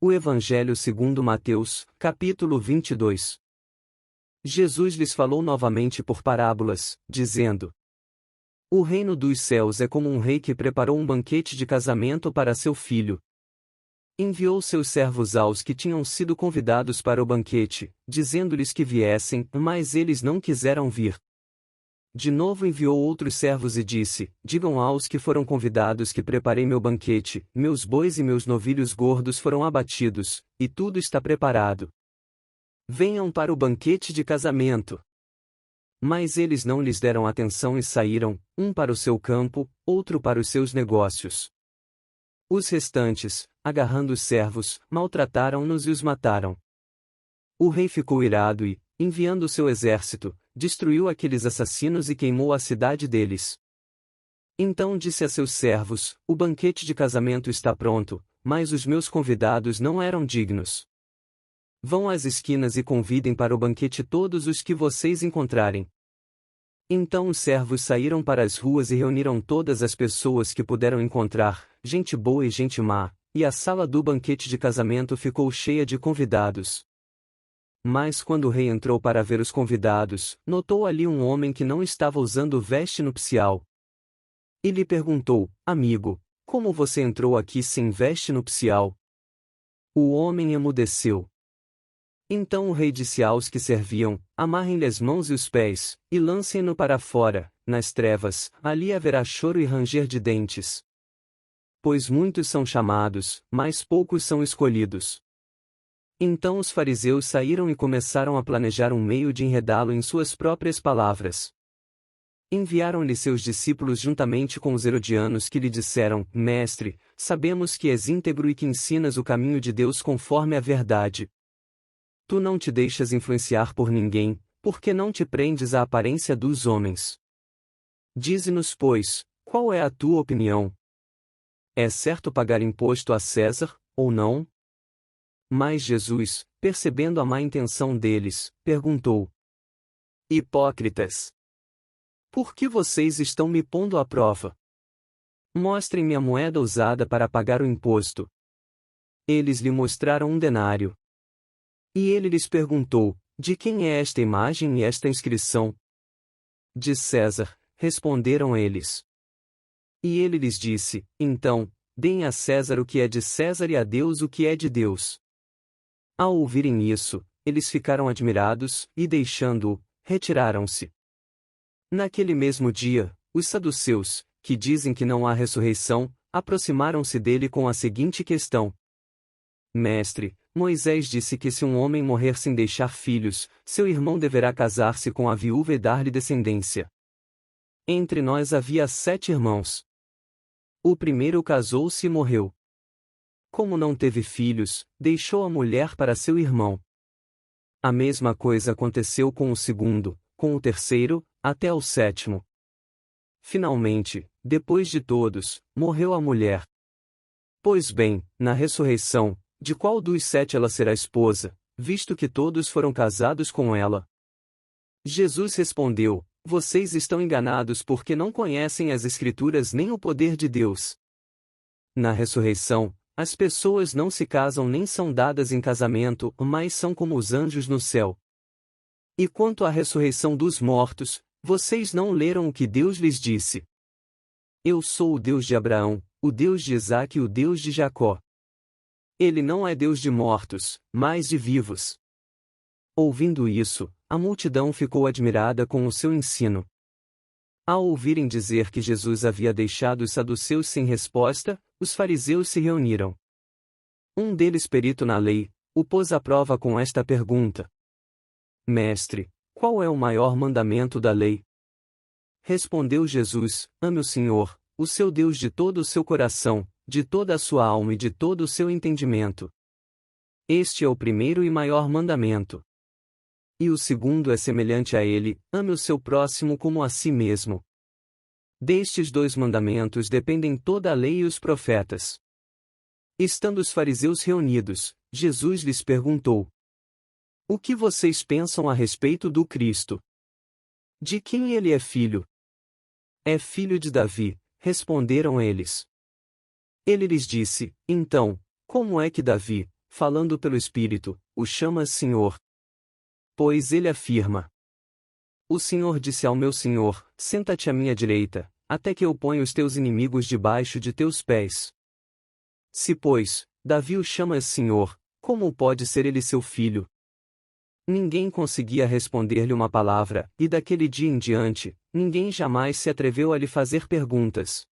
O Evangelho segundo Mateus, capítulo 22. Jesus lhes falou novamente por parábolas, dizendo: O reino dos céus é como um rei que preparou um banquete de casamento para seu filho. Enviou seus servos aos que tinham sido convidados para o banquete, dizendo-lhes que viessem, mas eles não quiseram vir. De novo enviou outros servos e disse: Digam aos que foram convidados que preparei meu banquete, meus bois e meus novilhos gordos foram abatidos, e tudo está preparado. Venham para o banquete de casamento. Mas eles não lhes deram atenção e saíram, um para o seu campo, outro para os seus negócios. Os restantes, agarrando os servos, maltrataram-nos e os mataram. O rei ficou irado e, enviando seu exército, destruiu aqueles assassinos e queimou a cidade deles. Então disse a seus servos: O banquete de casamento está pronto, mas os meus convidados não eram dignos. Vão às esquinas e convidem para o banquete todos os que vocês encontrarem. Então os servos saíram para as ruas e reuniram todas as pessoas que puderam encontrar, gente boa e gente má, e a sala do banquete de casamento ficou cheia de convidados. Mas quando o rei entrou para ver os convidados, notou ali um homem que não estava usando veste nupcial. E lhe perguntou: Amigo, como você entrou aqui sem veste nupcial? O homem emudeceu. Então o rei disse aos que serviam: Amarrem-lhe as mãos e os pés, e lancem-no para fora, nas trevas, ali haverá choro e ranger de dentes. Pois muitos são chamados, mas poucos são escolhidos. Então os fariseus saíram e começaram a planejar um meio de enredá-lo em suas próprias palavras. Enviaram-lhe seus discípulos juntamente com os herodianos que lhe disseram: Mestre, sabemos que és íntegro e que ensinas o caminho de Deus conforme a verdade. Tu não te deixas influenciar por ninguém, porque não te prendes à aparência dos homens. Dize-nos, pois, qual é a tua opinião? É certo pagar imposto a César, ou não? Mas Jesus, percebendo a má intenção deles, perguntou: Hipócritas! Por que vocês estão me pondo à prova? Mostrem-me a moeda usada para pagar o imposto. Eles lhe mostraram um denário. E ele lhes perguntou: De quem é esta imagem e esta inscrição? De César, responderam eles. E ele lhes disse: Então, deem a César o que é de César e a Deus o que é de Deus. Ao ouvirem isso, eles ficaram admirados, e deixando-o, retiraram-se. Naquele mesmo dia, os saduceus, que dizem que não há ressurreição, aproximaram-se dele com a seguinte questão: Mestre, Moisés disse que se um homem morrer sem deixar filhos, seu irmão deverá casar-se com a viúva e dar-lhe descendência. Entre nós havia 7 irmãos. O primeiro casou-se e morreu. Como não teve filhos, deixou a mulher para seu irmão. A mesma coisa aconteceu com o segundo, com o terceiro, até o 7º. Finalmente, depois de todos, morreu a mulher. Pois bem, na ressurreição, de qual dos 7 ela será esposa, visto que todos foram casados com ela? Jesus respondeu: Vocês estão enganados porque não conhecem as Escrituras nem o poder de Deus. Na ressurreição, as pessoas não se casam nem são dadas em casamento, mas são como os anjos no céu. E quanto à ressurreição dos mortos, vocês não leram o que Deus lhes disse: Eu sou o Deus de Abraão, o Deus de Isaque e o Deus de Jacó. Ele não é Deus de mortos, mas de vivos. Ouvindo isso, a multidão ficou admirada com o seu ensino. Ao ouvirem dizer que Jesus havia deixado os saduceus sem resposta, os fariseus se reuniram. Um deles, perito na lei, o pôs à prova com esta pergunta: Mestre, qual é o maior mandamento da lei? Respondeu Jesus: Ame o Senhor, o seu Deus de todo o seu coração, de toda a sua alma e de todo o seu entendimento. Este é o primeiro e maior mandamento. E o segundo é semelhante a ele: ame o seu próximo como a si mesmo. Destes 2 mandamentos dependem toda a lei e os profetas. Estando os fariseus reunidos, Jesus lhes perguntou: O que vocês pensam a respeito do Cristo? De quem ele é filho? É filho de Davi, responderam eles. Ele lhes disse: Então, como é que Davi, falando pelo Espírito, o chamas Senhor. Pois ele afirma: O Senhor disse ao meu Senhor: Senta-te à minha direita, até que eu ponha os teus inimigos debaixo de teus pés. Se, pois, Davi o chama Senhor, como pode ser ele seu filho? Ninguém conseguia responder-lhe uma palavra, e daquele dia em diante, ninguém jamais se atreveu a lhe fazer perguntas.